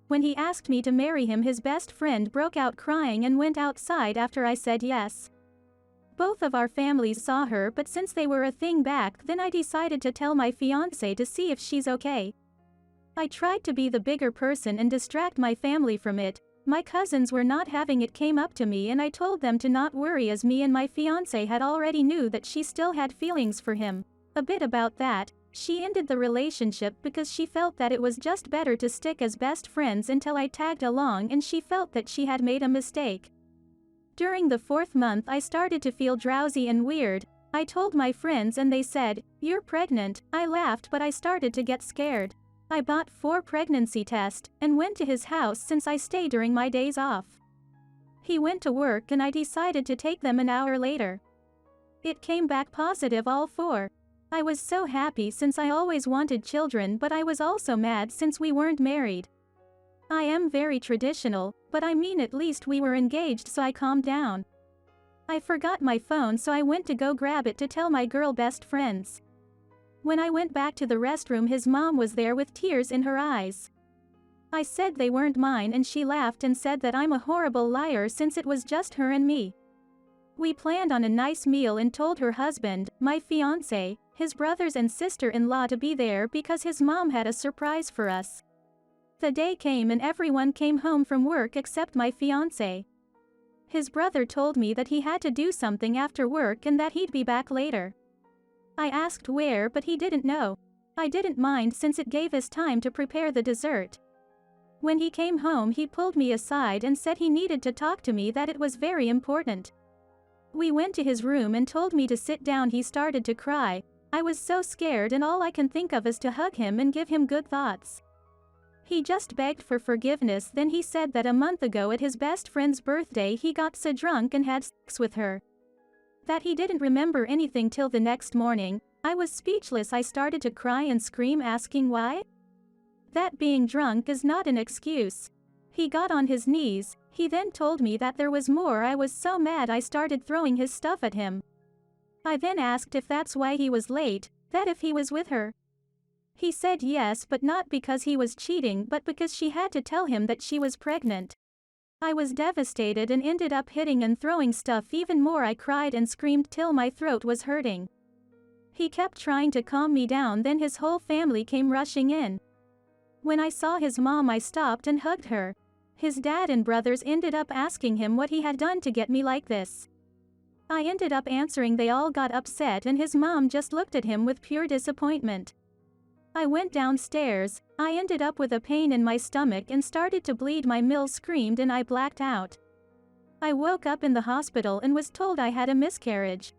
When he asked me to marry him, his best friend broke out crying and went outside after I said yes. Both of our families saw her, but since they were a thing back then, I decided to tell my fiancé to see if she's okay. I tried to be the bigger person and distract my family from it. My cousins were not having it, came up to me, and I told them to not worry, as me and my fiancé had already knew that she still had feelings for him. A bit about that. She ended the relationship because she felt that it was just better to stick as best friends until I tagged along, and she felt that she had made a mistake. During the 4th month I started to feel drowsy and weird. I told my friends and they said, "You're pregnant." I laughed, but I started to get scared. I bought 4 pregnancy tests and went to his house since I stay during my days off. He went to work and I decided to take them an hour later. It came back positive, all 4. I was so happy since I always wanted children, but I was also mad since we weren't married. I am very traditional, but I mean, at least we were engaged, so I calmed down. I forgot my phone, so I went to go grab it to tell my girl best friends. When I went back to the restroom, his mom was there with tears in her eyes. I said they weren't mine, and she laughed and said that I'm a horrible liar since it was just her and me. We planned on a nice meal and told her husband, my fiancé, his brothers and sister-in-law to be there because his mom had a surprise for us. The day came and everyone came home from work except my fiancé. His brother told me that he had to do something after work and that he'd be back later. I asked where, but he didn't know. I didn't mind since it gave us time to prepare the dessert. When he came home, he pulled me aside and said he needed to talk to me, that it was very important. We went to his room and told me to sit down. He started to cry. I was so scared, and all I can think of is to hug him and give him good thoughts. He just begged for forgiveness. Then he said that a month ago at his best friend's birthday he got so drunk and had sex with her that he didn't remember anything till the next morning. I was speechless. I started to cry and scream, asking why? That being drunk is not an excuse. He got on his knees. He then told me that there was more. I was so mad I started throwing his stuff at him. I then asked if that's why he was late, that if he was with her. He said yes, but not because he was cheating, but because she had to tell him that she was pregnant. I was devastated and ended up hitting and throwing stuff even more. I cried and screamed till my throat was hurting. He kept trying to calm me down. Then his whole family came rushing in. When I saw his mom, I stopped and hugged her. His dad and brothers ended up asking him what he had done to get me like this. I ended up answering. They all got upset and his mom just looked at him with pure disappointment. I went downstairs. I ended up with a pain in my stomach and started to bleed. My mill screamed and I blacked out. I woke up in the hospital and was told I had a miscarriage.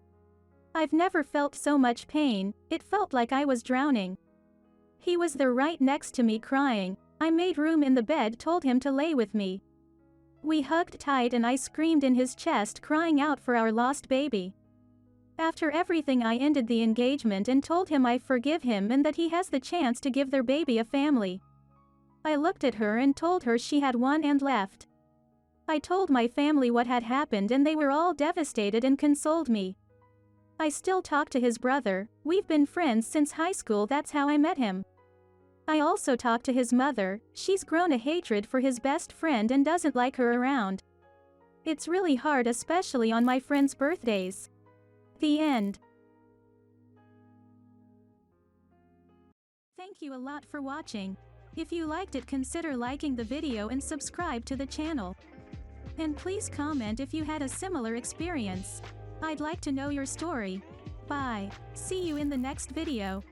I've never felt so much pain. It felt like I was drowning. He was there right next to me crying. I made room in the bed, told him to lay with me. We hugged tight and I screamed in his chest, crying out for our lost baby. After everything, I ended the engagement and told him I forgive him and that he has the chance to give their baby a family. I looked at her and told her she had one and left. I told my family what had happened and they were all devastated and consoled me. I still talk to his brother. We've been friends since high school. That's how I met him. I also talk to his mother. She's grown a hatred for his best friend and doesn't like her around. It's really hard, especially on my friends' birthdays. The end. Thank you a lot for watching. If you liked it, consider liking the video and subscribe to the channel. And please comment if you had a similar experience. I'd like to know your story. Bye. See you in the next video.